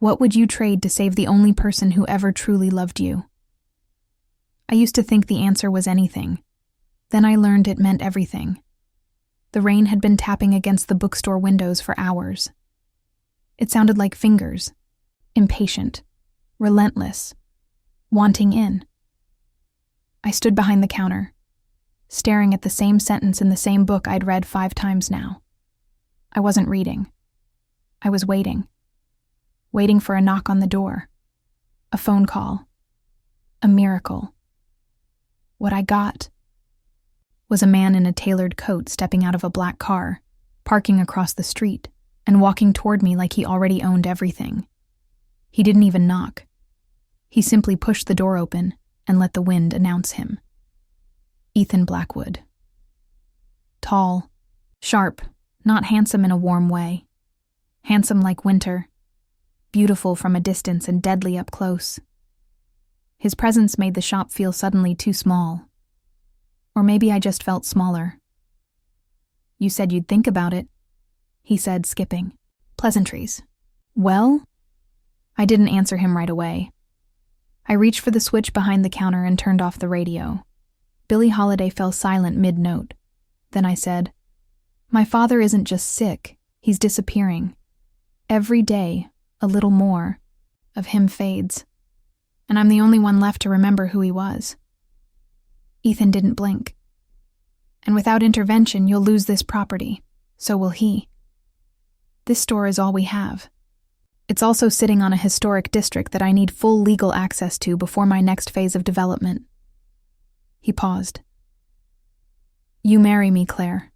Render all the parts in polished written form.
What would you trade to save the only person who ever truly loved you? I used to think the answer was anything. Then I learned it meant everything. The rain had been tapping against the bookstore windows for hours. It sounded like fingers, impatient, relentless, wanting in. I stood behind the counter, staring at the same sentence in the same book I'd read 5 times now. I wasn't reading. I was waiting. Waiting for a knock on the door, a phone call, a miracle. What I got was a man in a tailored coat stepping out of a black car, parking across the street, and walking toward me like he already owned everything. He didn't even knock. He simply pushed the door open and let the wind announce him. Ethan Blackwood. Tall, sharp, not handsome in a warm way. Handsome like winter, beautiful from a distance and deadly up close. His presence made the shop feel suddenly too small. Or maybe I just felt smaller. You said you'd think about it, he said, skipping. Pleasantries. Well? I didn't answer him right away. I reached for the switch behind the counter and turned off the radio. Billie Holiday fell silent mid-note. Then I said, "My father isn't just sick, he's disappearing. Every day, a little more, of him fades. And I'm the only one left to remember who he was." Ethan didn't blink. "And without intervention, you'll lose this property. So will he. This store is all we have. It's also sitting on a historic district that I need full legal access to before my next phase of development." He paused. "You marry me, Claire.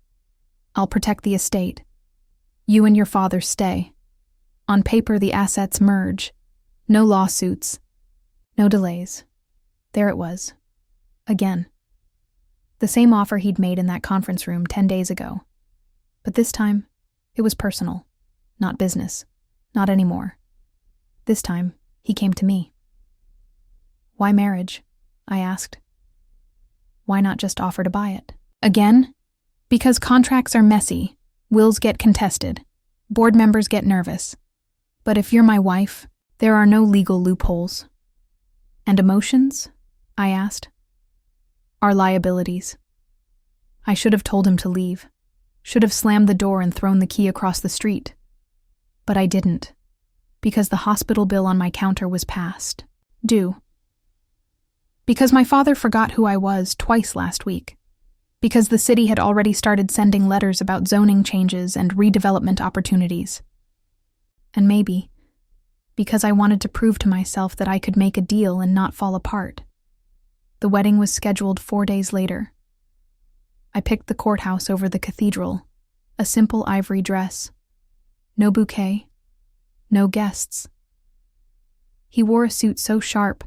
I'll protect the estate. You and your father stay. On paper, the assets merge. No lawsuits. No delays." There it was. Again. The same offer he'd made in that conference room 10 days ago. But this time, it was personal, not business, not anymore. This time, he came to me. "Why marriage?" I asked. "Why not just offer to buy it?" Again? Because contracts are messy, wills get contested, board members get nervous. But if you're my wife, there are no legal loopholes. "And emotions?" I asked. "Are liabilities." I should have told him to leave, should have slammed the door and thrown the key across the street. But I didn't, because the hospital bill on my counter was past, due. Because my father forgot who I was twice last week. Because the city had already started sending letters about zoning changes and redevelopment opportunities. And maybe because I wanted to prove to myself that I could make a deal and not fall apart. The wedding was scheduled 4 days later. I picked the courthouse over the cathedral, a simple ivory dress. No bouquet, no guests. He wore a suit so sharp,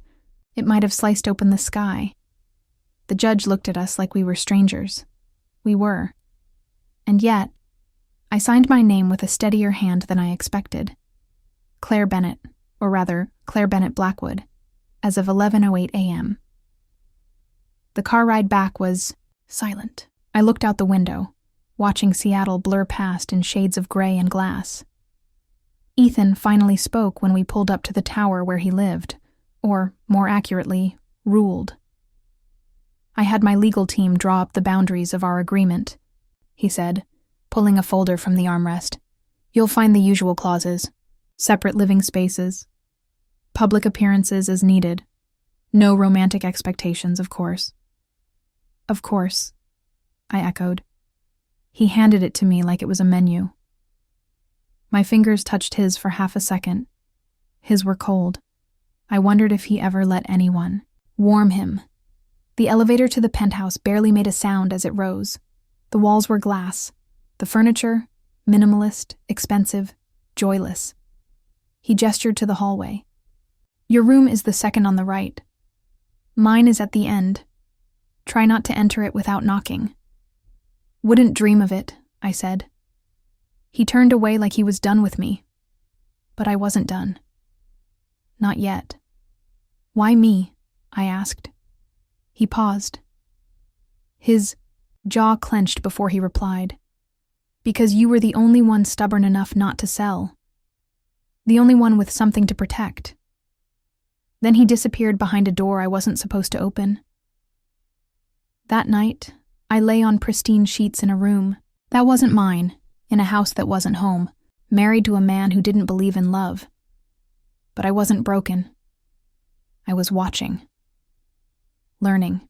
it might have sliced open the sky. The judge looked at us like we were strangers. We were. And yet, I signed my name with a steadier hand than I expected. Claire Bennett, or rather, Claire Bennett Blackwood, as of 11:08 a.m. The car ride back was silent. I looked out the window, watching Seattle blur past in shades of gray and glass. Ethan finally spoke when we pulled up to the tower where he lived, or, more accurately, ruled. "I had my legal team draw up the boundaries of our agreement," he said, pulling a folder from the armrest. "You'll find the usual clauses. Separate living spaces. Public appearances as needed. No romantic expectations, of course." "Of course," I echoed. He handed it to me like it was a menu. My fingers touched his for half a second. His were cold. I wondered if he ever let anyone warm him. The elevator to the penthouse barely made a sound as it rose. The walls were glass. The furniture, minimalist, expensive, joyless. He gestured to the hallway. "Your room is the second on the right. Mine is at the end. Try not to enter it without knocking." "Wouldn't dream of it," I said. He turned away like he was done with me. But I wasn't done. Not yet. "Why me?" I asked. He paused. His jaw clenched before he replied. "Because you were the only one stubborn enough not to sell. The only one with something to protect. Then he disappeared behind a door I wasn't supposed to open. That night, I lay on pristine sheets in a room that wasn't mine, in a house that wasn't home, married to a man who didn't believe in love. But I wasn't broken. I was watching. Learning.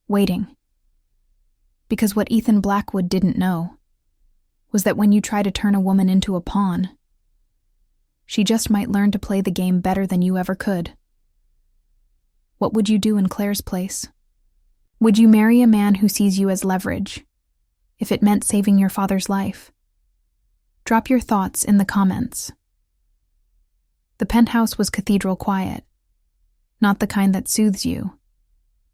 Waiting. Because what Ethan Blackwood didn't know was that when you try to turn a woman into a pawn, she just might learn to play the game better than you ever could. What would you do in Claire's place? Would you marry a man who sees you as leverage, if it meant saving your father's life? Drop your thoughts in the comments. The penthouse was cathedral quiet, not the kind that soothes you,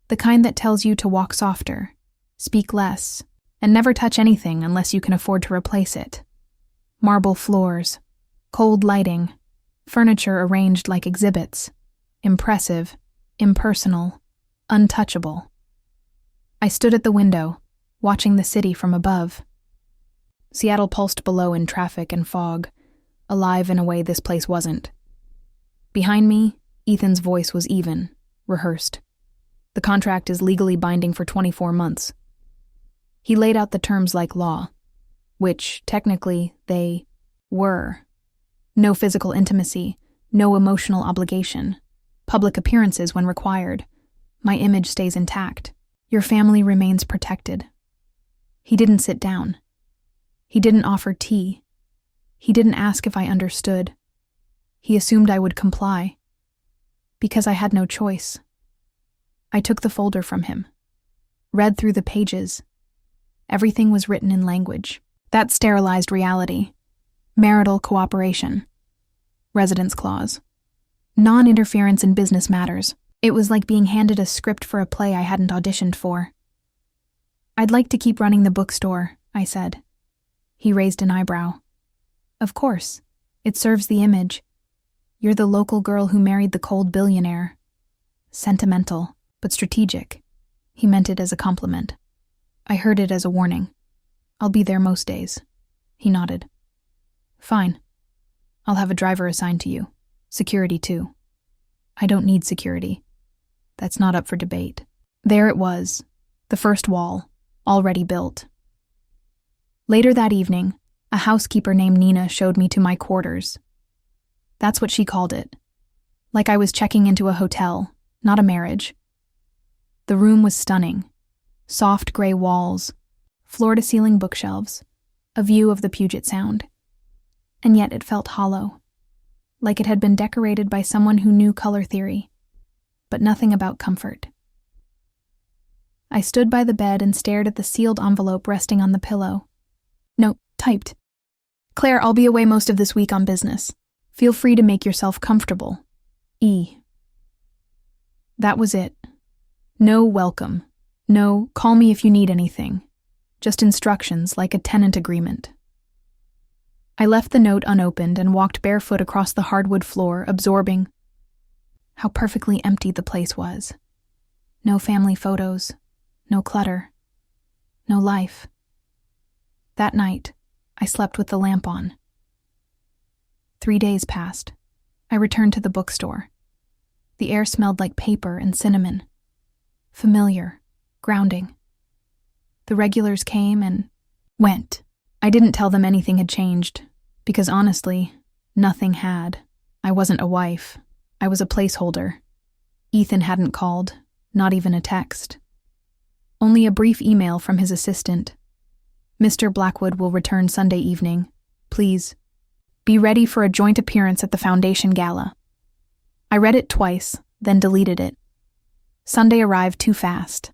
the kind that tells you to walk softer, speak less, and never touch anything unless you can afford to replace it. Marble floors, cold lighting, furniture arranged like exhibits, impressive, impersonal, untouchable. I stood at the window, watching the city from above. Seattle pulsed below in traffic and fog, alive in a way this place wasn't. Behind me, Ethan's voice was even, rehearsed. The contract is legally binding for 24 months. He laid out the terms like law, which, technically, they were. No physical intimacy, no emotional obligation, public appearances when required. My image stays intact. Your family remains protected. He didn't sit down. He didn't offer tea. He didn't ask if I understood. He assumed I would comply. Because I had no choice. I took the folder from him, read through the pages. Everything was written in language that sterilized reality. Marital cooperation. Residence clause. Non-interference in business matters. It was like being handed a script for a play I hadn't auditioned for. I'd like to keep running the bookstore, I said. He raised an eyebrow. Of course. It serves the image. You're the local girl who married the cold billionaire. Sentimental, but strategic. He meant it as a compliment. I heard it as a warning. I'll be there most days. He nodded. Fine. I'll have a driver assigned to you. Security, too. I don't need security. That's not up for debate. There it was, the first wall, already built. Later that evening, a housekeeper named Nina showed me to my quarters. That's what she called it. Like I was checking into a hotel, not a marriage. The room was stunning. Soft gray walls, floor-to-ceiling bookshelves, a view of the Puget Sound. And yet it felt hollow, like it had been decorated by someone who knew color theory, but nothing about comfort. I stood by the bed and stared at the sealed envelope resting on the pillow. Note, typed. Claire, I'll be away most of this week on business. Feel free to make yourself comfortable. E. That was it. No welcome. No, call me if you need anything. Just instructions like a tenant agreement. I left the note unopened and walked barefoot across the hardwood floor, absorbing how perfectly empty the place was. No family photos, no clutter, no life. That night, I slept with the lamp on. 3 days passed. I returned to the bookstore. The air smelled like paper and cinnamon. Familiar, grounding. The regulars came and went. I didn't tell them anything had changed, because honestly, nothing had. I wasn't a wife. I was a placeholder. Ethan hadn't called, not even a text. Only a brief email from his assistant. Mr. Blackwood will return Sunday evening. Please, be ready for a joint appearance at the Foundation Gala. I read it twice, then deleted it. Sunday arrived too fast.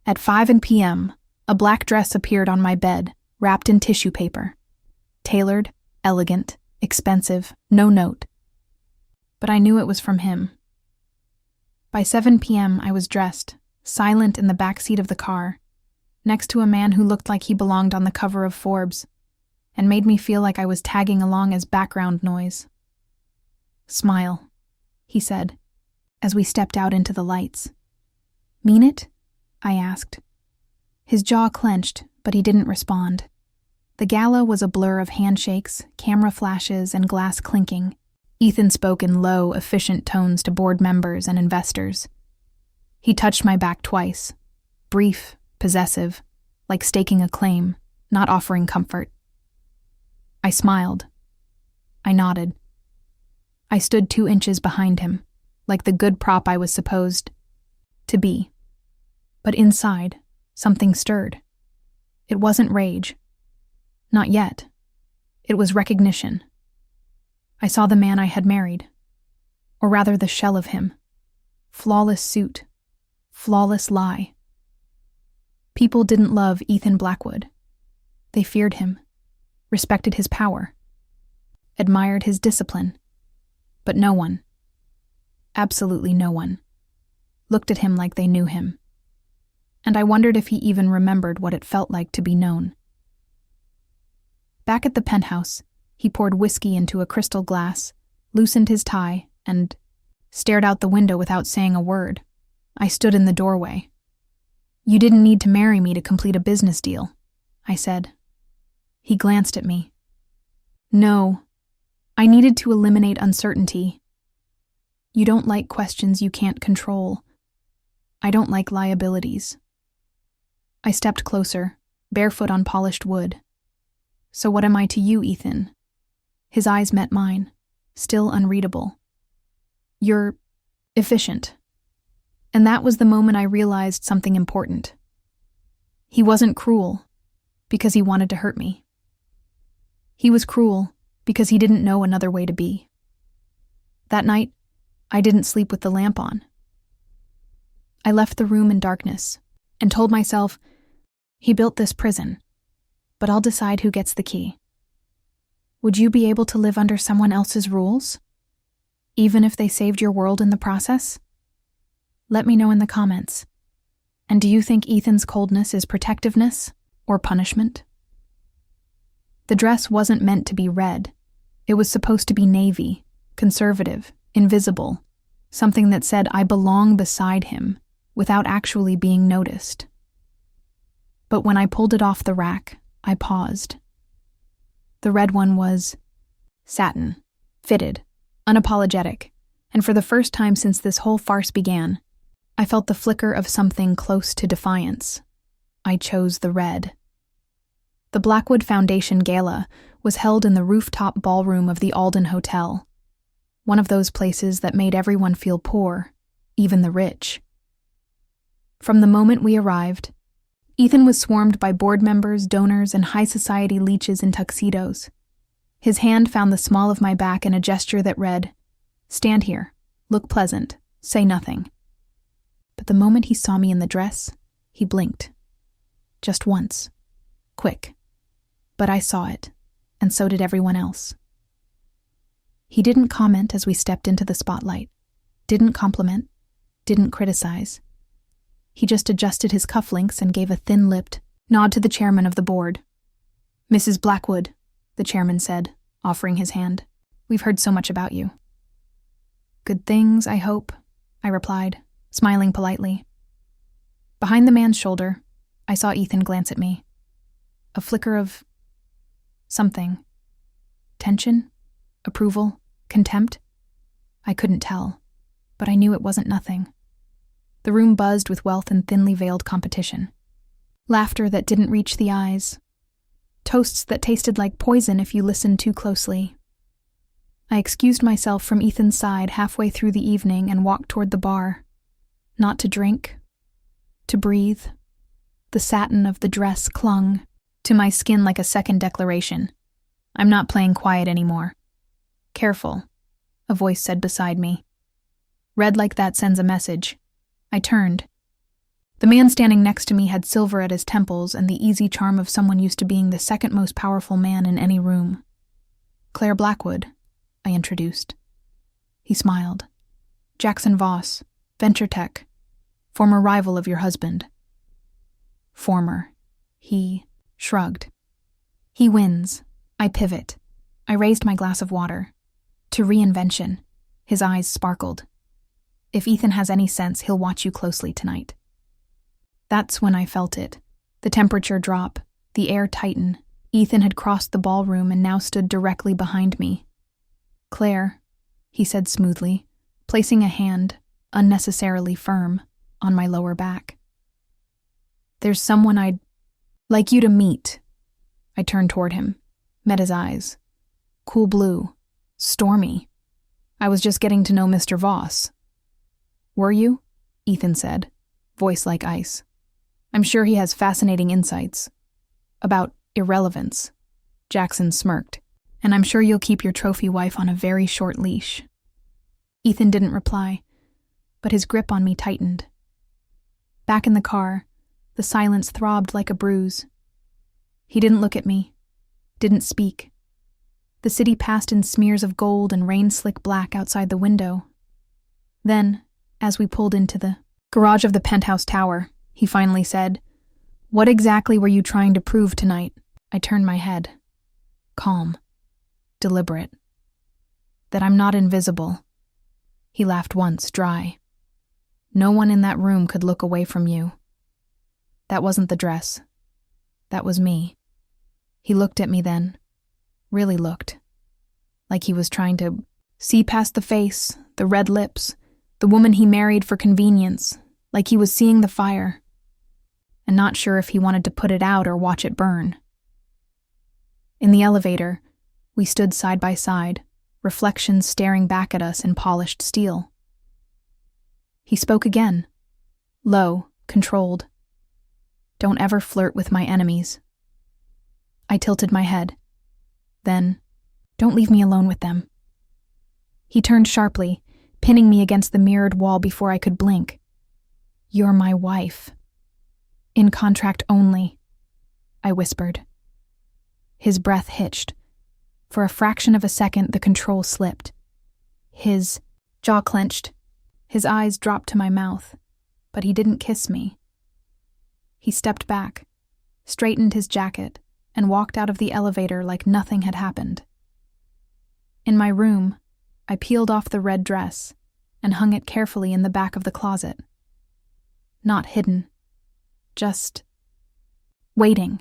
At 5 p.m., a black dress appeared on my bed, wrapped in tissue paper. Tailored, elegant, expensive, no note. But I knew it was from him. By 7 p.m., I was dressed, silent in the back seat of the car, next to a man who looked like he belonged on the cover of Forbes, and made me feel like I was tagging along as background noise. Smile, he said, as we stepped out into the lights. Mean it? I asked. His jaw clenched, but he didn't respond. The gala was a blur of handshakes, camera flashes, and glass clinking. Ethan spoke in low, efficient tones to board members and investors. He touched my back twice, brief, possessive, like staking a claim, not offering comfort. I smiled. I nodded. I stood 2 inches behind him, like the good prop I was supposed to be. But inside, something stirred. It wasn't rage. Not yet. It was recognition. I saw the man I had married, or rather the shell of him. Flawless suit, flawless lie. People didn't love Ethan Blackwood. They feared him, respected his power, admired his discipline. But no one, absolutely no one, looked at him like they knew him. And I wondered if he even remembered what it felt like to be known. Back at the penthouse, he poured whiskey into a crystal glass, loosened his tie, and stared out the window without saying a word. I stood in the doorway. "You didn't need to marry me to complete a business deal," I said. He glanced at me. "No, I needed to eliminate uncertainty. You don't like questions you can't control. I don't like liabilities." I stepped closer, barefoot on polished wood. "So what am I to you, Ethan?" His eyes met mine, still unreadable. "You're efficient." And that was the moment I realized something important. He wasn't cruel because he wanted to hurt me. He was cruel because he didn't know another way to be. That night, I didn't sleep with the lamp on. I left the room in darkness and told myself, he built this prison, but I'll decide who gets the key. Would you be able to live under someone else's rules, even if they saved your world in the process? Let me know in the comments. And do you think Ethan's coldness is protectiveness or punishment? The dress wasn't meant to be red. It was supposed to be navy, conservative, invisible, something that said I belong beside him without actually being noticed. But when I pulled it off the rack, I paused. The red one was satin, fitted, unapologetic, and for the first time since this whole farce began, I felt the flicker of something close to defiance. I chose the red. The Blackwood Foundation Gala was held in the rooftop ballroom of the Alden Hotel, one of those places that made everyone feel poor, even the rich. From the moment we arrived, Ethan was swarmed by board members, donors, and high society leeches in tuxedos. His hand found the small of my back in a gesture that read, "Stand here, look pleasant, say nothing." But the moment he saw me in the dress, he blinked. Just once. Quick. But I saw it, and so did everyone else. He didn't comment as we stepped into the spotlight, didn't compliment, didn't criticize. He just adjusted his cufflinks and gave a thin-lipped nod to the chairman of the board. "Mrs. Blackwood," the chairman said, offering his hand. "We've heard so much about you." "Good things, I hope," I replied, smiling politely. Behind the man's shoulder, I saw Ethan glance at me. A flicker of something. Tension? Approval? Contempt? I couldn't tell, but I knew it wasn't nothing. The room buzzed with wealth and thinly veiled competition. Laughter that didn't reach the eyes. Toasts that tasted like poison if you listened too closely. I excused myself from Ethan's side halfway through the evening and walked toward the bar. Not to drink, to breathe. The satin of the dress clung to my skin like a second declaration. "I'm not playing quiet anymore." "Careful," a voice said beside me. "Red like that sends a message." I turned. The man standing next to me had silver at his temples and the easy charm of someone used to being the second most powerful man in any room. "Claire Blackwood," I introduced. He smiled. "Jackson Voss, Venture Tech, former rival of your husband." "Former." He shrugged. "He wins. I pivot." I raised my glass of water. "To reinvention." His eyes sparkled. "If Ethan has any sense, he'll watch you closely tonight." That's when I felt it. The temperature drop, the air tighten, Ethan had crossed the ballroom and now stood directly behind me. "Claire," he said smoothly, placing a hand, unnecessarily firm, on my lower back. "There's someone I'd like you to meet." I turned toward him, met his eyes. Cool blue, stormy. I was just getting to know Mr. Voss. "Were you?" Ethan said, voice like ice. "I'm sure he has fascinating insights. About irrelevance." Jackson smirked. "And I'm sure you'll keep your trophy wife on a very short leash." Ethan didn't reply, but his grip on me tightened. Back in the car, the silence throbbed like a bruise. He didn't look at me, didn't speak. The city passed in smears of gold and rain-slick black outside the window. Then, as we pulled into the garage of the penthouse tower, he finally said, "What exactly were you trying to prove tonight?" I turned my head. Calm. Deliberate. "That I'm not invisible." He laughed once, dry. "No one in that room could look away from you." That wasn't the dress. That was me. He looked at me then. Really looked. Like he was trying to see past the face, the red lips, the woman he married for convenience, like he was seeing the fire, and not sure if he wanted to put it out or watch it burn. In the elevator, we stood side by side, reflections staring back at us in polished steel. He spoke again, low, controlled. "Don't ever flirt with my enemies." I tilted my head. Then, "Don't leave me alone with them." He turned sharply, pinning me against the mirrored wall before I could blink. "You're my wife." "In contract only," I whispered. His breath hitched. For a fraction of a second, the control slipped. His jaw clenched. His eyes dropped to my mouth, but he didn't kiss me. He stepped back, straightened his jacket, and walked out of the elevator like nothing had happened. In my room, I peeled off the red dress and hung it carefully in the back of the closet. Not hidden, just waiting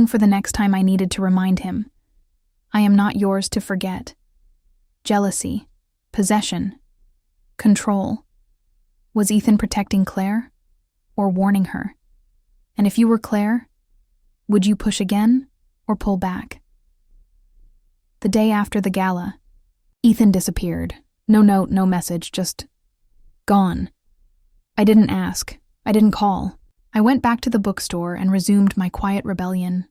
for the next time I needed to remind him. I am not yours to forget. Jealousy, possession, control. Was Ethan protecting Claire or warning her? And if you were Claire, would you push again or pull back? The day after the gala, Ethan disappeared. No note, no message, just gone. I didn't ask. I didn't call. I went back to the bookstore and resumed my quiet rebellion,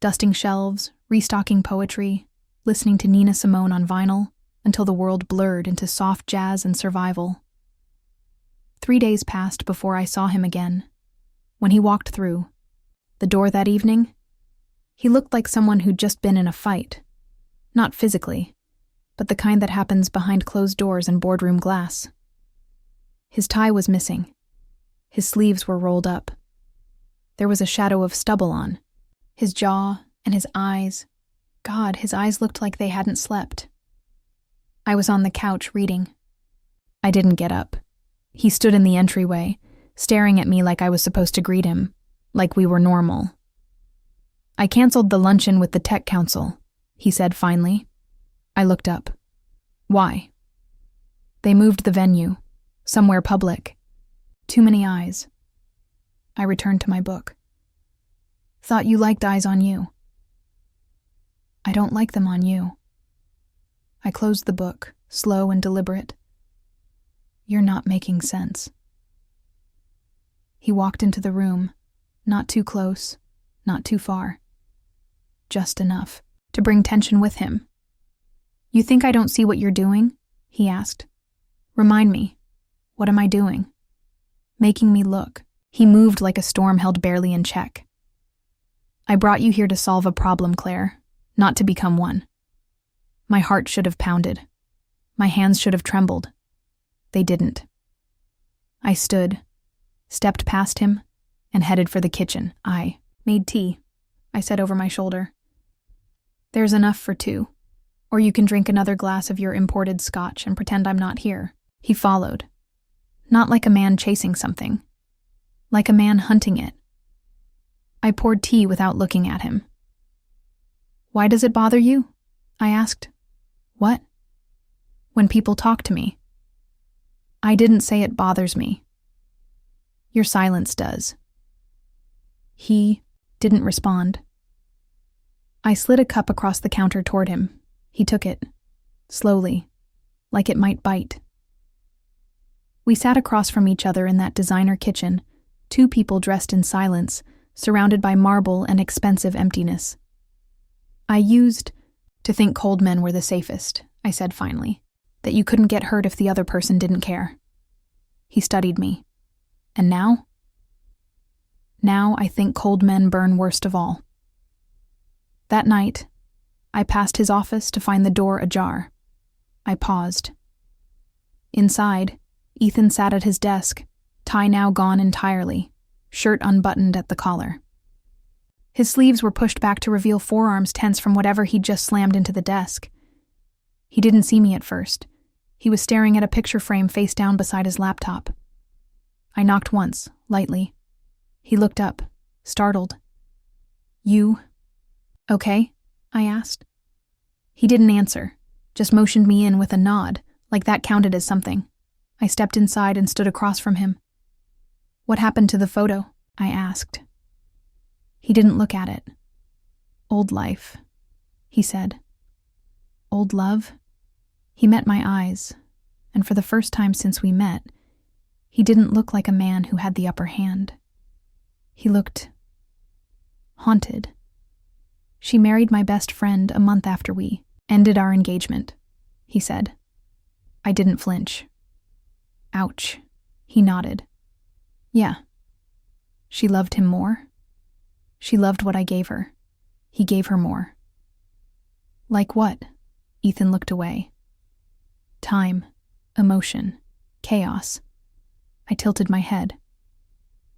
dusting shelves, restocking poetry, listening to Nina Simone on vinyl until the world blurred into soft jazz and survival. 3 days passed before I saw him again. When he walked through the door that evening, he looked like someone who'd just been in a fight. Not physically, but the kind that happens behind closed doors and boardroom glass. His tie was missing. His sleeves were rolled up. There was a shadow of stubble on. His jaw and his eyes. God, his eyes looked like they hadn't slept. I was on the couch reading. I didn't get up. He stood in the entryway, staring at me like I was supposed to greet him, like we were normal. "I canceled the luncheon with the tech council," he said finally. I looked up. "Why?" "They moved the venue. Somewhere public. Too many eyes." I returned to my book. "Thought you liked eyes on you." "I don't like them on you." I closed the book, slow and deliberate. "You're not making sense." He walked into the room, not too close, not too far. Just enough to bring tension with him. "You think I don't see what you're doing?" he asked. "Remind me. What am I doing?" Making me look. He moved like a storm held barely in check. "I brought you here to solve a problem, Claire, not to become one." My heart should have pounded. My hands should have trembled. They didn't. I stood, stepped past him, and headed for the kitchen. "I made tea," I said over my shoulder. "There's enough for 2. Or you can drink another glass of your imported scotch and pretend I'm not here." He followed. Not like a man chasing something. Like a man hunting it. I poured tea without looking at him. Why does it bother you? I asked. What? When people talk to me. I didn't say it bothers me. Your silence does. He didn't respond. I slid a cup across the counter toward him. He took it, slowly, like it might bite. We sat across from each other in that designer kitchen, two people dressed in silence, surrounded by marble and expensive emptiness. I used to think cold men were the safest, I said finally, that you couldn't get hurt if the other person didn't care. He studied me. And now? Now I think cold men burn worst of all. That night, I passed his office to find the door ajar. I paused. Inside, Ethan sat at his desk, tie now gone entirely, shirt unbuttoned at the collar. His sleeves were pushed back to reveal forearms tense from whatever he'd just slammed into the desk. He didn't see me at first. He was staring at a picture frame face down beside his laptop. I knocked once, lightly. He looked up, startled. You okay? I asked. He didn't answer, just motioned me in with a nod, like that counted as something. I stepped inside and stood across from him. What happened to the photo? I asked. He didn't look at it. Old life, he said. Old love? He met my eyes, and for the first time since we met, he didn't look like a man who had the upper hand. He looked haunted. She married my best friend a month after we ended our engagement, he said. I didn't flinch. Ouch, he nodded. Yeah. She loved him more? She loved what I gave her. He gave her more. Like what? Ethan looked away. Time, emotion, chaos. I tilted my head.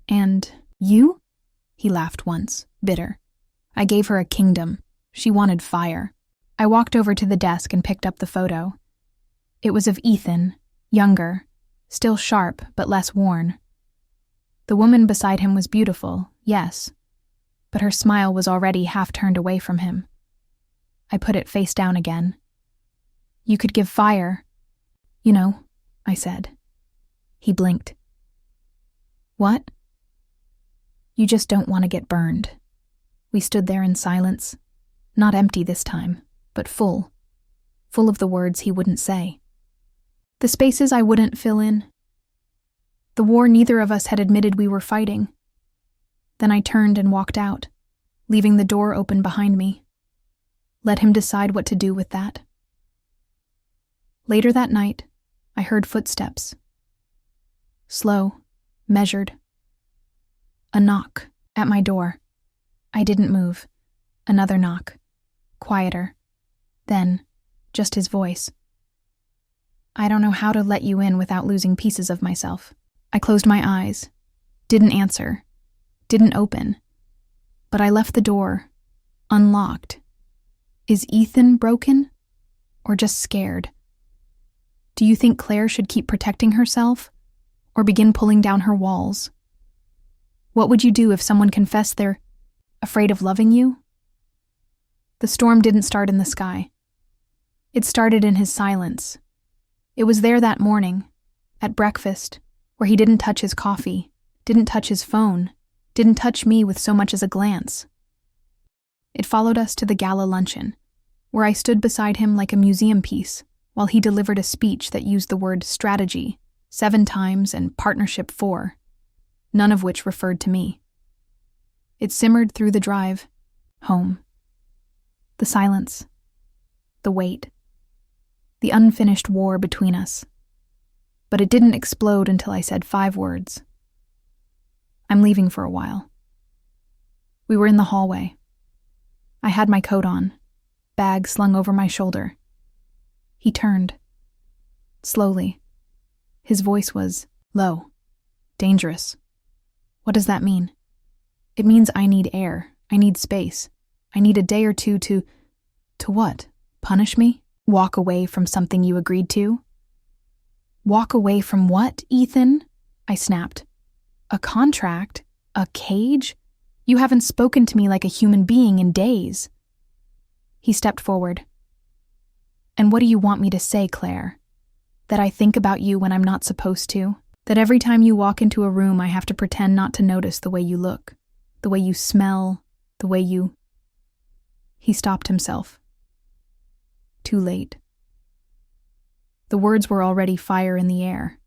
And you? He laughed once, bitter. I gave her a kingdom. She wanted fire. I walked over to the desk and picked up the photo. It was of Ethan, younger, still sharp but less worn. The woman beside him was beautiful, yes, but her smile was already half turned away from him. I put it face down again. You could give fire. You know, I said. He blinked. What? You just don't want to get burned. We stood there in silence, not empty this time, but full of the words he wouldn't say. The spaces I wouldn't fill in. The war neither of us had admitted we were fighting. Then I turned and walked out, leaving the door open behind me. Let him decide what to do with that. Later that night, I heard footsteps. Slow, measured. A knock at my door. I didn't move. Another knock. Quieter. Then, just his voice. I don't know how to let you in without losing pieces of myself. I closed my eyes. Didn't answer. Didn't open. But I left the door, unlocked. Is Ethan broken? Or just scared? Do you think Claire should keep protecting herself? Or begin pulling down her walls? What would you do if someone confessed they're afraid of loving you? The storm didn't start in the sky. It started in his silence. It was there that morning, at breakfast, where he didn't touch his coffee, didn't touch his phone, didn't touch me with so much as a glance. It followed us to the gala luncheon, where I stood beside him like a museum piece while he delivered a speech that used the word strategy 7 times and partnership 4, none of which referred to me. It simmered through the drive, home. The silence, the weight, the unfinished war between us. But it didn't explode until I said 5 words. I'm leaving for a while. We were in the hallway. I had my coat on, bag slung over my shoulder. He turned. Slowly. His voice was low, dangerous. What does that mean? It means I need air. I need space. I need a day or two to what? Punish me? Walk away from something you agreed to? Walk away from what, Ethan? I snapped. A contract? A cage? You haven't spoken to me like a human being in days. He stepped forward. "And what do you want me to say, Claire? That I think about you when I'm not supposed to? That every time you walk into a room I have to pretend not to notice the way you look, the way you smell, the way you—" He stopped himself. Too late. The words were already fire in the air.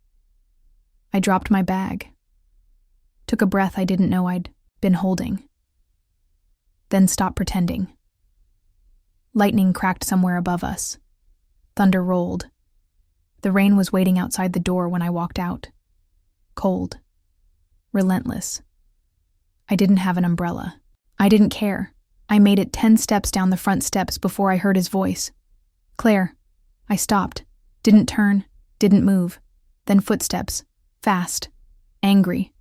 I dropped my bag, took a breath I didn't know I'd been holding, then stopped pretending. Lightning cracked somewhere above us. Thunder rolled. The rain was waiting outside the door when I walked out. Cold. Relentless. I didn't have an umbrella. I didn't care. I made it 10 steps down the front steps before I heard his voice. "Claire." I stopped. Didn't turn. Didn't move. Then footsteps. Fast. Angry.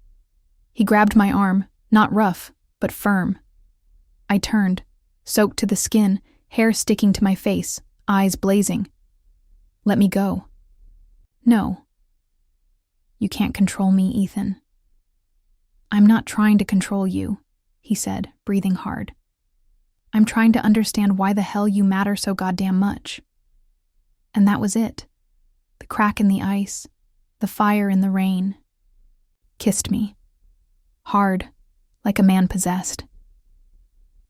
He grabbed my arm, not rough, but firm. I turned, soaked to the skin, hair sticking to my face, eyes blazing. "Let me go." "No." "You can't control me, Ethan." "I'm not trying to control you," he said, breathing hard. "I'm trying to understand why the hell you matter so goddamn much." And that was it. The crack in the ice, the fire in the rain. Kissed me. Hard, like a man possessed.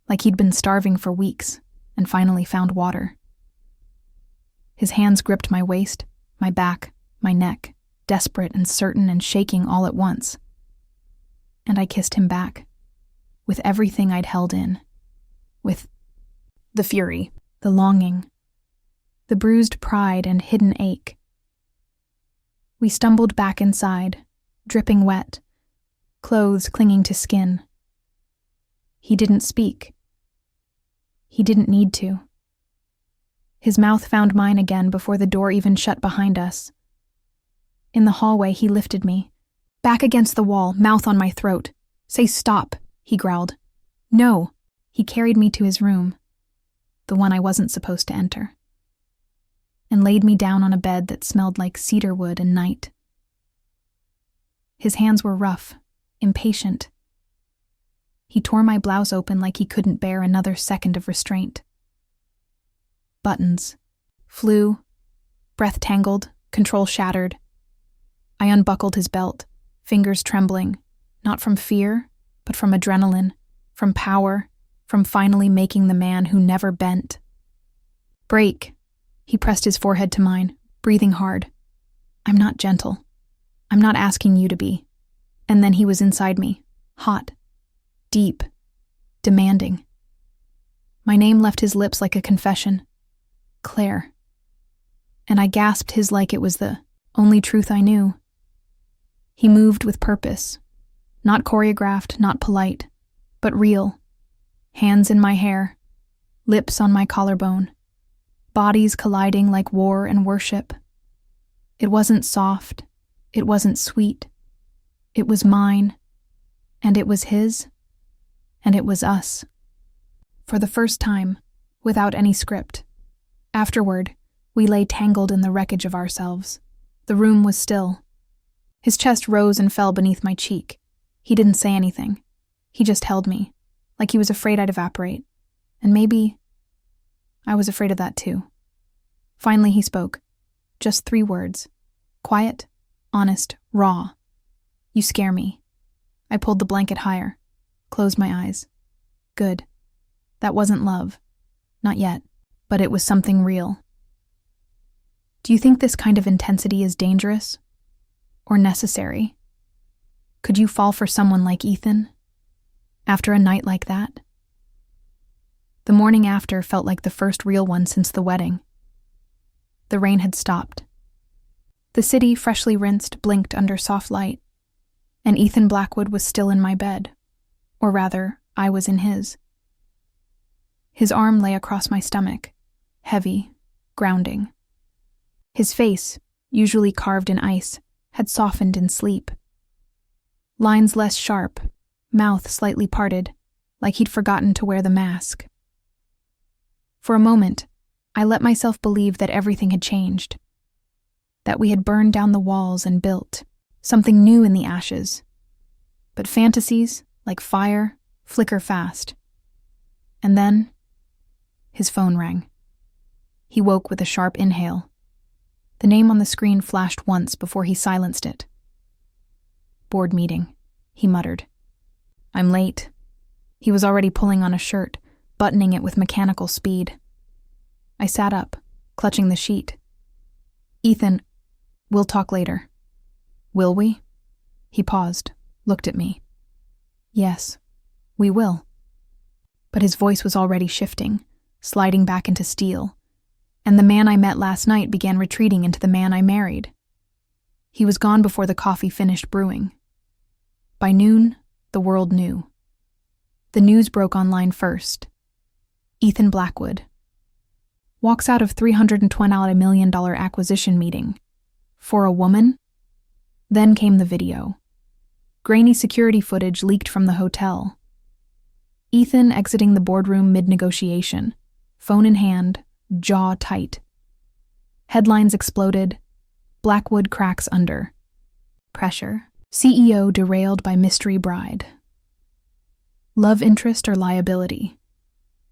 Like he'd been starving for weeks and finally found water. His hands gripped my waist, my back, my neck, desperate and certain and shaking all at once. And I kissed him back, with everything I'd held in. With the fury, the longing, the bruised pride and hidden ache. We stumbled back inside, dripping wet, clothes clinging to skin. He didn't speak. He didn't need to. His mouth found mine again before the door even shut behind us. In the hallway, he lifted me, back against the wall, mouth on my throat. "Say stop," he growled. "No." He carried me to his room, the one I wasn't supposed to enter, and laid me down on a bed that smelled like cedar wood and night. His hands were rough, impatient. He tore my blouse open like he couldn't bear another second of restraint. Buttons flew, breath tangled, control shattered. I unbuckled his belt, fingers trembling, not from fear, but from adrenaline, from power, from finally making the man who never bent. "Break." He pressed his forehead to mine, breathing hard. "I'm not gentle. I'm not asking you to be." And then he was inside me, hot, deep, demanding. My name left his lips like a confession. Claire. And I gasped his like it was the only truth I knew. He moved with purpose. Not choreographed, not polite, but real. Hands in my hair, lips on my collarbone, bodies colliding like war and worship. It wasn't soft, it wasn't sweet. It was mine, and it was his, and it was us. For the first time, without any script. Afterward, we lay tangled in the wreckage of ourselves. The room was still. His chest rose and fell beneath my cheek. He didn't say anything. He just held me, like he was afraid I'd evaporate. And maybe I was afraid of that too. Finally he spoke. Just 3 words. Quiet, honest, raw. "You scare me." I pulled the blanket higher, closed my eyes. Good. That wasn't love. Not yet. But it was something real. "Do you think this kind of intensity is dangerous? Or necessary? Could you fall for someone like Ethan? After a night like that?" The morning after felt like the first real one since the wedding. The rain had stopped. The city, freshly rinsed, blinked under soft light, and Ethan Blackwood was still in my bed. Or rather, I was in his. His arm lay across my stomach, heavy, grounding. His face, usually carved in ice, had softened in sleep. Lines less sharp, mouth slightly parted, like he'd forgotten to wear the mask. For a moment, I let myself believe that everything had changed, that we had burned down the walls and built something new in the ashes. But fantasies, like fire, flicker fast. And then His phone rang. He woke with a sharp inhale. The name on the screen flashed once before he silenced it. "Board meeting," he muttered. "I'm late." He was already pulling on a shirt, buttoning it with mechanical speed. I sat up, clutching the sheet. "Ethan, we'll talk later." "Will we?" He paused, looked at me. "Yes, we will." But his voice was already shifting, sliding back into steel, and the man I met last night began retreating into the man I married. He was gone before the coffee finished brewing. By noon, the world knew. The news broke online first. Ethan Blackwood walks out of $320 million acquisition meeting. For a woman? Then came the video. Grainy security footage leaked from the hotel. Ethan exiting the boardroom mid-negotiation, phone in hand, jaw tight. Headlines exploded. Blackwood cracks under. Pressure. CEO derailed by mystery bride. Love interest or liability.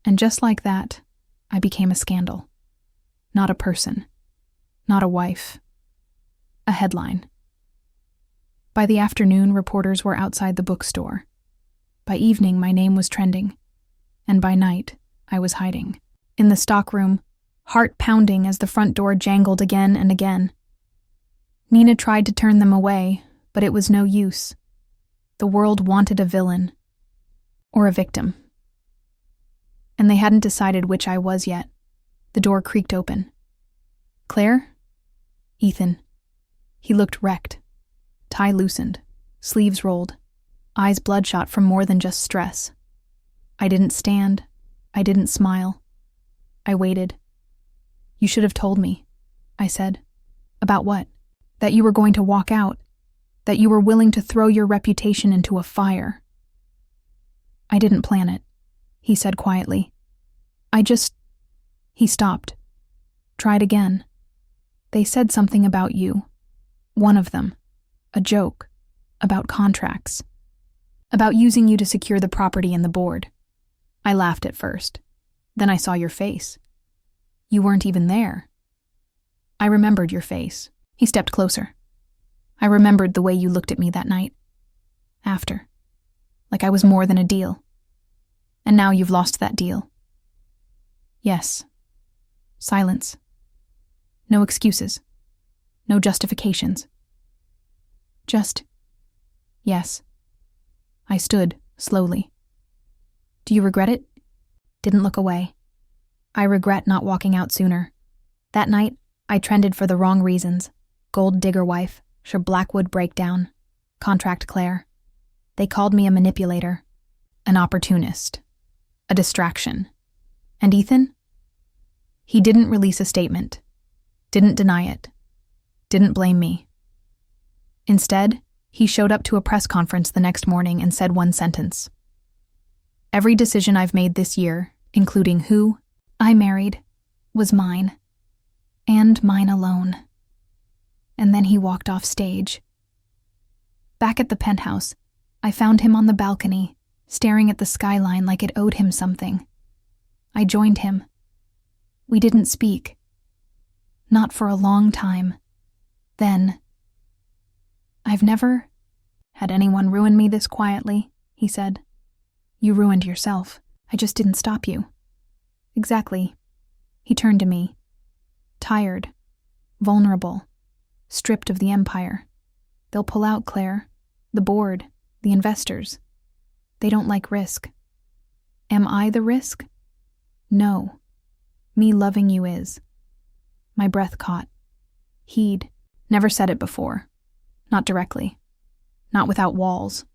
And just like that, I became a scandal. Not a person. Not a wife. A headline. By the afternoon, reporters were outside the bookstore. By evening, my name was trending. And by night, I was hiding. In the stockroom, heart pounding as the front door jangled again and again. Nina tried to turn them away, but it was no use. The world wanted a villain. Or a victim. And they hadn't decided which I was yet. The door creaked open. "Claire?" "Ethan." He looked wrecked. Tie loosened, sleeves rolled, eyes bloodshot from more than just stress. I didn't stand. I didn't smile. I waited. "You should have told me," I said. "About what?" "That you were going to walk out. That you were willing to throw your reputation into a fire." "I didn't plan it," he said quietly. He stopped. Tried again. "They said something about you. One of them. A joke. About contracts. About using you to secure the property and the board. I laughed at first. Then I saw your face. You weren't even there." I remembered your face. He stepped closer. "I remembered the way you looked at me that night. After. Like I was more than a deal. And now you've lost that deal." "Yes." Silence. No excuses. No justifications. Just, yes. I stood, slowly. "Do you regret it?" Didn't look away. "I regret not walking out sooner. That night, I trended for the wrong reasons. Gold digger wife, should Blackwood break down. Contract Claire. They called me a manipulator. An opportunist. A distraction. And Ethan? He didn't release a statement. Didn't deny it. Didn't blame me. Instead, he showed up to a press conference the next morning and said one sentence. "Every decision I've made this year, including who I married, was mine. And mine alone." And then he walked off stage. Back at the penthouse, I found him on the balcony, staring at the skyline like it owed him something. I joined him. We didn't speak. Not for a long time. Then, "I've never had anyone ruin me this quietly," he said. "You ruined yourself. I just didn't stop you." "Exactly." He turned to me. Tired. Vulnerable. Stripped of the empire. "They'll pull out, Claire. The board. The investors. They don't like risk." "Am I the risk?" "No. Me loving you is." My breath caught. He'd never said it before. Not directly. Not without walls.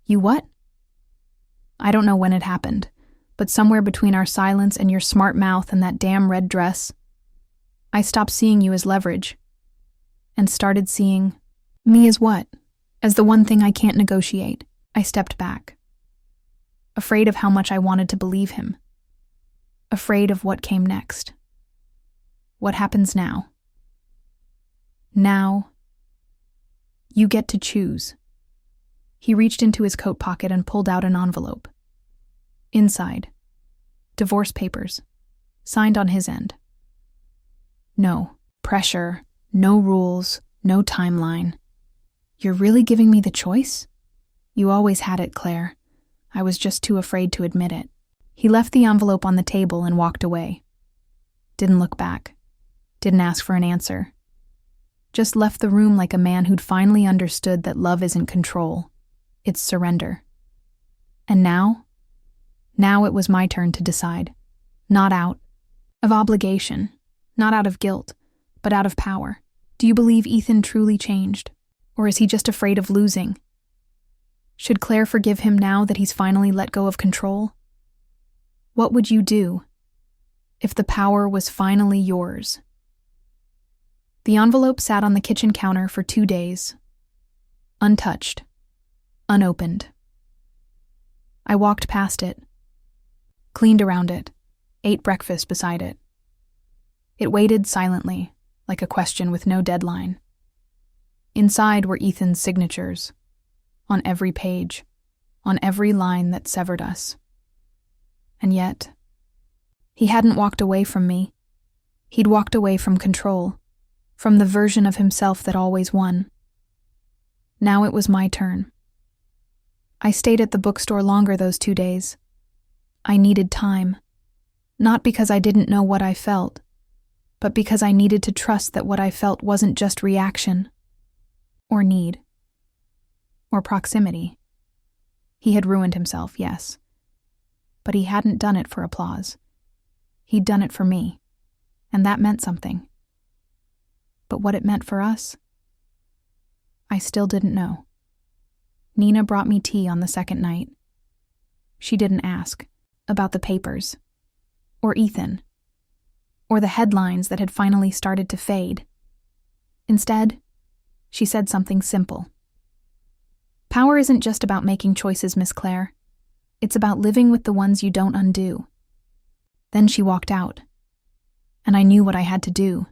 "You what?" "I don't know when it happened, but somewhere between our silence and your smart mouth and that damn red dress, I stopped seeing you as leverage and started seeing me as what? As the one thing I can't negotiate." I stepped back. Afraid of how much I wanted to believe him. Afraid of what came next. What happens now? Now, you get to choose. He reached into his coat pocket and pulled out an envelope. Inside, Divorce papers. Signed on his end. No pressure, no rules, no timeline. You're really giving me the choice? You always had it, Claire. I was just too afraid to admit it. He left the envelope on the table and walked away. Didn't look back. Didn't ask for an answer. Just left the room like a man who'd finally understood that love isn't control. It's surrender. And now? Now it was my turn to decide. Not out of obligation, not out of guilt, but out of power. Do you believe Ethan truly changed? Or is he just afraid of losing? Should Claire forgive him now that he's finally let go of control? What would you do if the power was finally yours? The envelope sat on the kitchen counter for 2 days. Untouched. Unopened. I walked past it. Cleaned around it. Ate breakfast beside it. It waited silently, like a question with no deadline. Inside were Ethan's signatures. On every page. On every line that severed us. And yet, he hadn't walked away from me. He'd walked away from control. From the version of himself that always won. Now it was my turn. I stayed at the bookstore longer those 2 days. I needed time. Not because I didn't know what I felt, but because I needed to trust that what I felt wasn't just reaction, or need, or proximity. He had ruined himself, yes, but he hadn't done it for applause. He'd done it for me, and that meant something. But what it meant for us, I still didn't know. Nina brought me tea on the second night. She didn't ask about the papers, or Ethan, or the headlines that had finally started to fade. Instead, she said something simple. Power isn't just about making choices, Miss Claire. It's about living with the ones you don't undo. Then she walked out, and I knew what I had to do.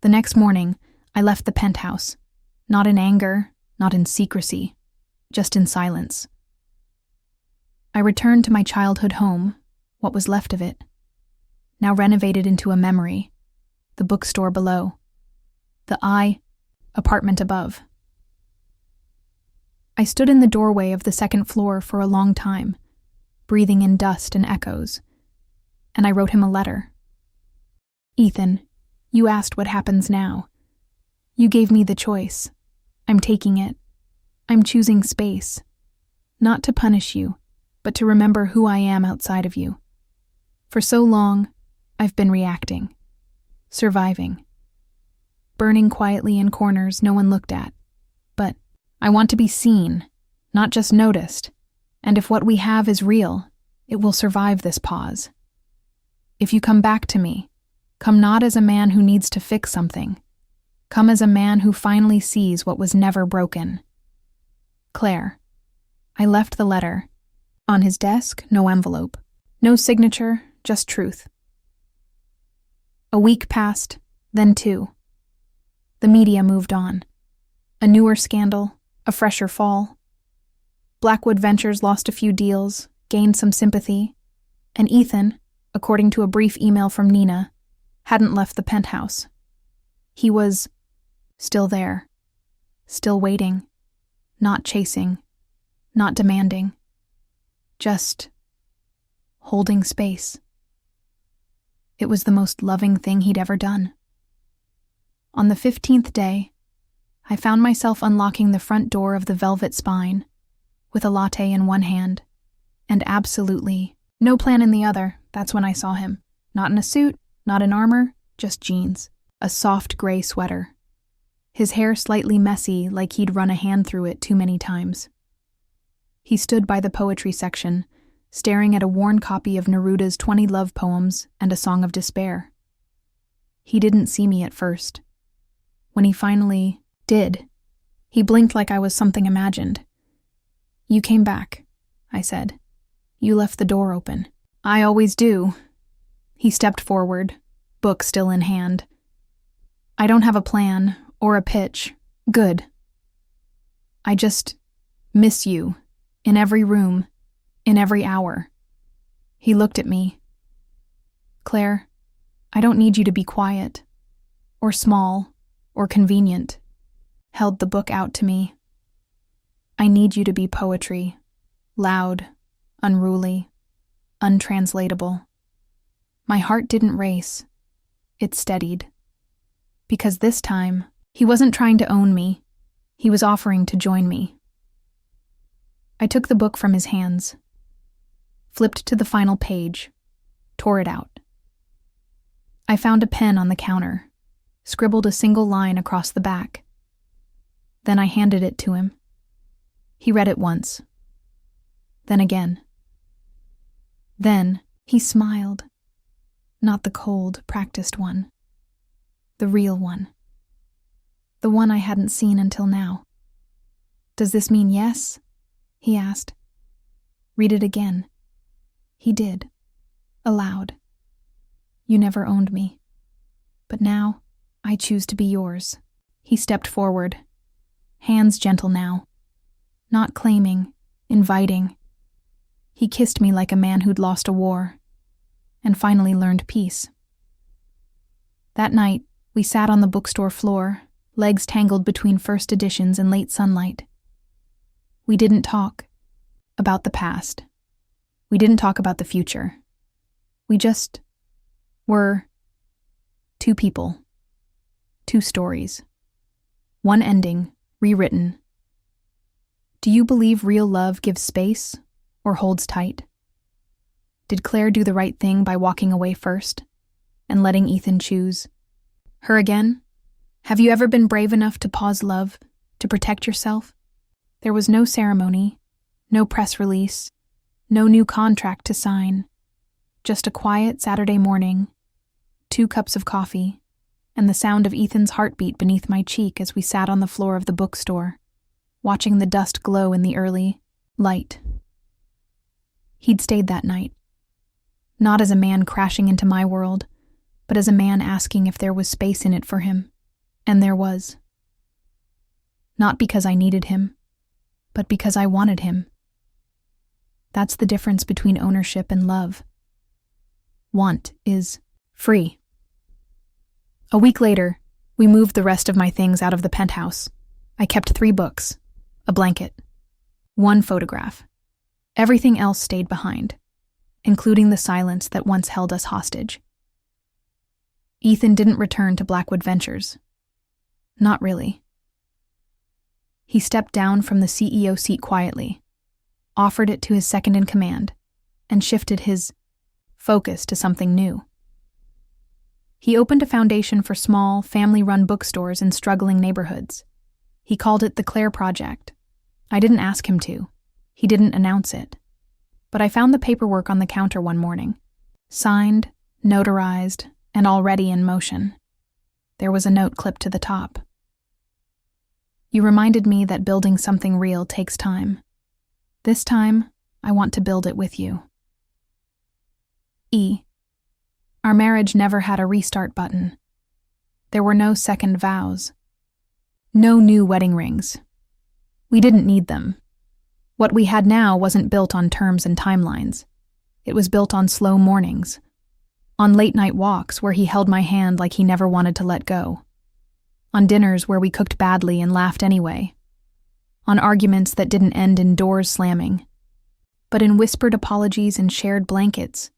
The next morning, I left the penthouse, not in anger, not in secrecy, just in silence. I returned to my childhood home, what was left of it, now renovated into a memory, the bookstore below, the apartment above. I stood in the doorway of the second floor for a long time, breathing in dust and echoes, and I wrote him a letter. Ethan, you asked what happens now. You gave me the choice. I'm taking it. I'm choosing space. Not to punish you, but to remember who I am outside of you. For so long, I've been reacting, surviving, burning quietly in corners no one looked at. But I want to be seen, not just noticed. And if what we have is real, it will survive this pause. If you come back to me, come not as a man who needs to fix something. Come as a man who finally sees what was never broken. Claire. I left the letter. On his desk, no envelope. No signature, just truth. A week passed, then 2. The media moved on. A newer scandal, a fresher fall. Blackwood Ventures lost a few deals, gained some sympathy, and Ethan, according to a brief email from Nina, hadn't left the penthouse. He was still there, still waiting, not chasing, not demanding, just holding space. It was the most loving thing he'd ever done. On the 15th day, I found myself unlocking the front door of the Velvet Spine, with a latte in one hand, and absolutely no plan in the other. That's when I saw him. Not in a suit, not in armor, just jeans, a soft gray sweater. His hair slightly messy, like he'd run a hand through it too many times. He stood by the poetry section, staring at a worn copy of Neruda's 20 love poems and a song of despair. He didn't see me at first. When he finally did, he blinked like I was something imagined. You came back, I said. You left the door open. I always do. He stepped forward, book still in hand. I don't have a plan or a pitch. Good. I just miss you, in every room, in every hour. He looked at me, Claire, I don't need you to be quiet, or small, or convenient. Held the book out to me. I need you to be poetry, loud, unruly, untranslatable. My heart didn't race. It steadied. Because this time, he wasn't trying to own me. He was offering to join me. I took the book from his hands, flipped to the final page, tore it out. I found a pen on the counter, scribbled a single line across the back. Then I handed it to him. He read it once, then again. Then he smiled. Not the cold, practiced one. The real one. The one I hadn't seen until now. Does this mean yes? He asked. Read it again. He did. Aloud. You never owned me. But now, I choose to be yours. He stepped forward. Hands gentle now. Not claiming, inviting. He kissed me like a man who'd lost a war, and finally learned peace. That night, we sat on the bookstore floor, legs tangled between first editions and late sunlight. We didn't talk about the past. We didn't talk about the future. We just were two people, two stories, one ending, rewritten. Do you believe real love gives space or holds tight? Did Claire do the right thing by walking away first and letting Ethan choose her again? Have you ever been brave enough to pause love, to protect yourself? There was no ceremony, no press release, no new contract to sign. Just a quiet Saturday morning, 2 cups of coffee, and the sound of Ethan's heartbeat beneath my cheek as we sat on the floor of the bookstore, watching the dust glow in the early light. He'd stayed that night. Not as a man crashing into my world, but as a man asking if there was space in it for him. And there was. Not because I needed him, but because I wanted him. That's the difference between ownership and love. Want is free. A week later, we moved the rest of my things out of the penthouse. I kept 3 books, a blanket, 1 photograph. Everything else stayed behind, including the silence that once held us hostage. Ethan didn't return to Blackwood Ventures. Not really. He stepped down from the CEO seat quietly, offered it to his second-in-command, and shifted his focus to something new. He opened a foundation for small, family-run bookstores in struggling neighborhoods. He called it the Claire Project. I didn't ask him to. He didn't announce it. But I found the paperwork on the counter one morning, signed, notarized, and already in motion. There was a note clipped to the top. You reminded me that building something real takes time. This time, I want to build it with you. E. Our marriage never had a restart button. There were no second vows. No new wedding rings. We didn't need them. What we had now wasn't built on terms and timelines. It was built on slow mornings, on late-night walks where he held my hand like he never wanted to let go, on dinners where we cooked badly and laughed anyway, on arguments that didn't end in doors slamming, but in whispered apologies and shared blankets.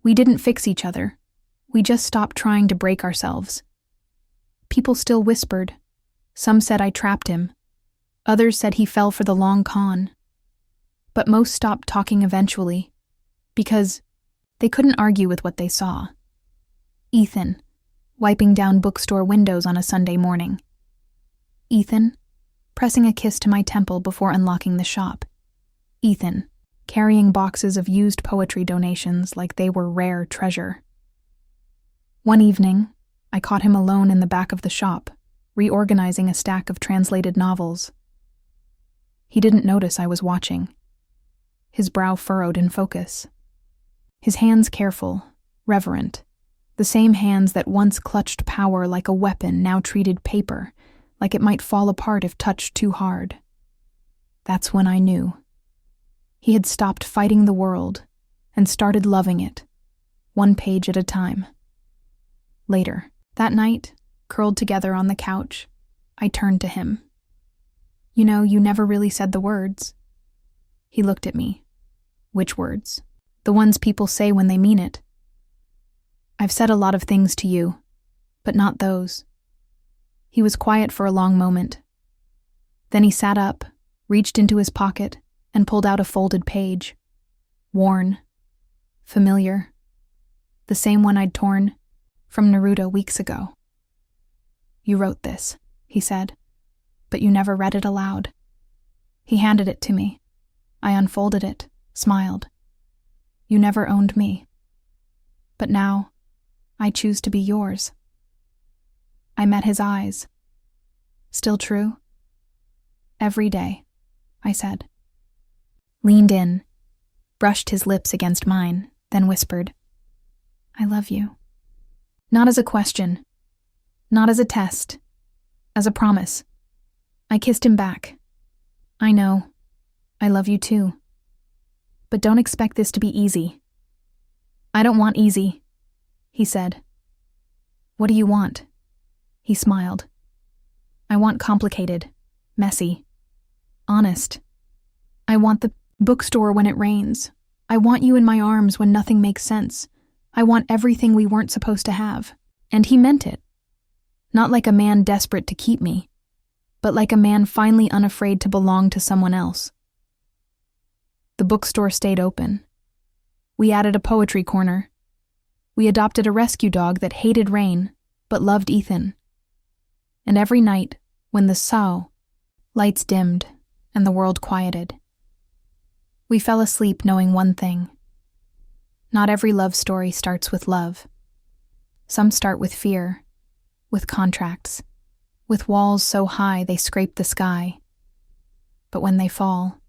We didn't fix each other. We just stopped trying to break ourselves. People still whispered. Some said I trapped him. Others said he fell for the long con. But most stopped talking eventually, because they couldn't argue with what they saw. Ethan, wiping down bookstore windows on a Sunday morning. Ethan, pressing a kiss to my temple before unlocking the shop. Ethan, carrying boxes of used poetry donations like they were rare treasure. One evening, I caught him alone in the back of the shop, reorganizing a stack of translated novels. He didn't notice I was watching. His brow furrowed in focus. His hands careful, reverent, the same hands that once clutched power like a weapon now treated paper, like it might fall apart if touched too hard. That's when I knew. He had stopped fighting the world and started loving it, one page at a time. Later, that night, curled together on the couch, I turned to him. "You know, you never really said the words." He looked at me. "Which words?" "The ones people say when they mean it." "I've said a lot of things to you, but not those." He was quiet for a long moment. Then he sat up, reached into his pocket, and pulled out a folded page. Worn. Familiar. The same one I'd torn from Naruto weeks ago. "You wrote this," he said, "but you never read it aloud." He handed it to me. I unfolded it, smiled. "You never owned me. But now, I choose to be yours." I met his eyes. "Still true?" "Every day," I said. Leaned in, brushed his lips against mine, then whispered, "I love you." Not as a question, not as a test, as a promise. I kissed him back. "I know. I love you too. But don't expect this to be easy." "I don't want easy," he said. "What do you want?" He smiled. "I want complicated, messy, honest. I want the bookstore when it rains. I want you in my arms when nothing makes sense. I want everything we weren't supposed to have." And he meant it. Not like a man desperate to keep me, but like a man finally unafraid to belong to someone else. The bookstore stayed open. We added a poetry corner. We adopted a rescue dog that hated rain, but loved Ethan. And every night, when the lights dimmed and the world quieted, we fell asleep knowing one thing. Not every love story starts with love. Some start with fear, with contracts, with walls so high they scrape the sky. But when they fall,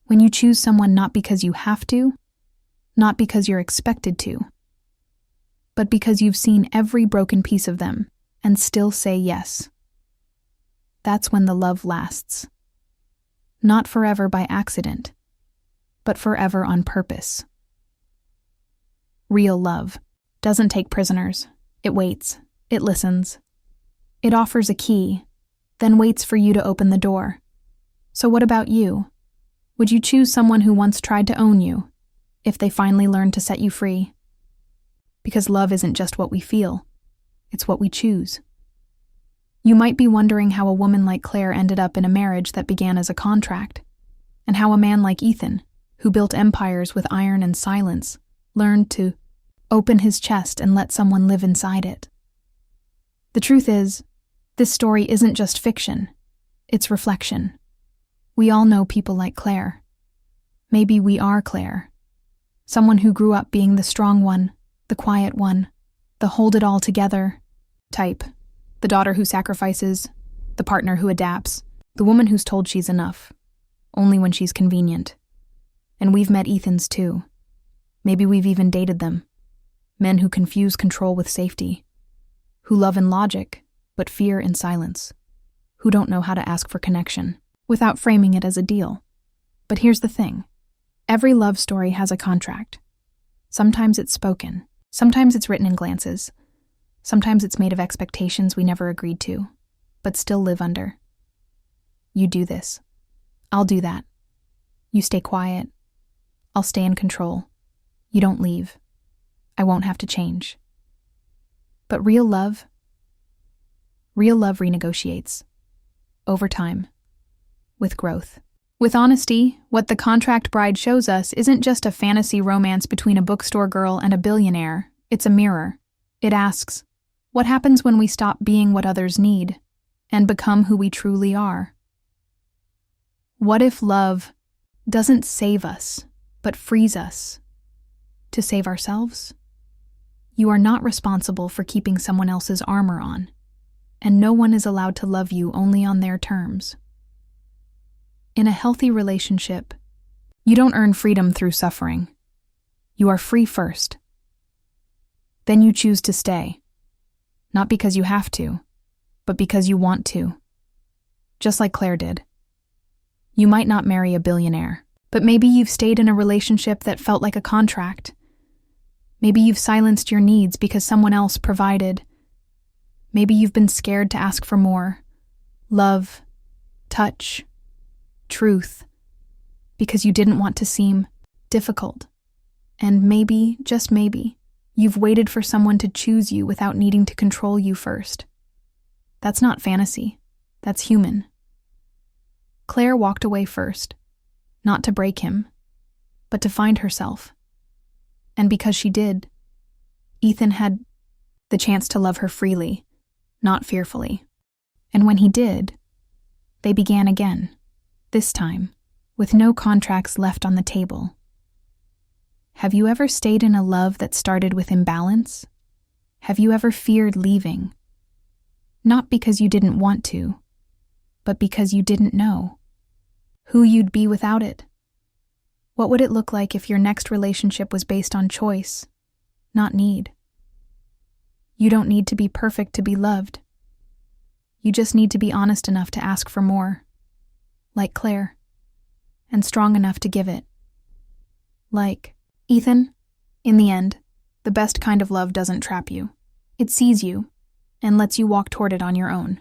when you choose someone not because you have to, not because you're expected to, but because you've seen every broken piece of them and still say yes, that's when the love lasts. Not forever by accident, but forever on purpose. Real love doesn't take prisoners. It waits. It listens. It offers a key, then waits for you to open the door. So what about you? Would you choose someone who once tried to own you, if they finally learned to set you free? Because love isn't just what we feel. It's what we choose. You might be wondering how a woman like Claire ended up in a marriage that began as a contract, and how a man like Ethan, who built empires with iron and silence, learned to open his chest and let someone live inside it. The truth is, this story isn't just fiction, it's reflection. We all know people like Claire. Maybe we are Claire. Someone who grew up being the strong one, the quiet one, the hold-it-all-together type. The daughter who sacrifices, the partner who adapts, the woman who's told she's enough, only when she's convenient. And we've met Ethans too. Maybe we've even dated them. Men who confuse control with safety, who love in logic, but fear in silence, who don't know how to ask for connection, without framing it as a deal. But here's the thing. Every love story has a contract. Sometimes it's spoken. Sometimes it's written in glances. Sometimes it's made of expectations we never agreed to, but still live under. You do this. I'll do that. You stay quiet. I'll stay in control. You don't leave. I won't have to change. But real love renegotiates. Over time. With growth. With honesty, what the contract bride shows us isn't just a fantasy romance between a bookstore girl and a billionaire. It's a mirror. It asks, what happens when we stop being what others need and become who we truly are? What if love doesn't save us, but frees us to save ourselves? You are not responsible for keeping someone else's armor on, and no one is allowed to love you only on their terms. In a healthy relationship, you don't earn freedom through suffering. You are free first. Then you choose to stay. Not because you have to, but because you want to. Just like Claire did. You might not marry a billionaire, but maybe you've stayed in a relationship that felt like a contract. Maybe you've silenced your needs because someone else provided. Maybe you've been scared to ask for more. Love, touch, truth, because you didn't want to seem difficult. And maybe, just maybe, you've waited for someone to choose you without needing to control you first. That's not fantasy. That's human. Claire walked away first, not to break him, but to find herself. And because she did, Ethan had the chance to love her freely, not fearfully. And when he did, they began again, this time, with no contracts left on the table. Have you ever stayed in a love that started with imbalance? Have you ever feared leaving? Not because you didn't want to, but because you didn't know who you'd be without it. What would it look like if your next relationship was based on choice, not need? You don't need to be perfect to be loved. You just need to be honest enough to ask for more, like Claire, and strong enough to give it. Like Ethan, in the end, the best kind of love doesn't trap you. It sees you and lets you walk toward it on your own.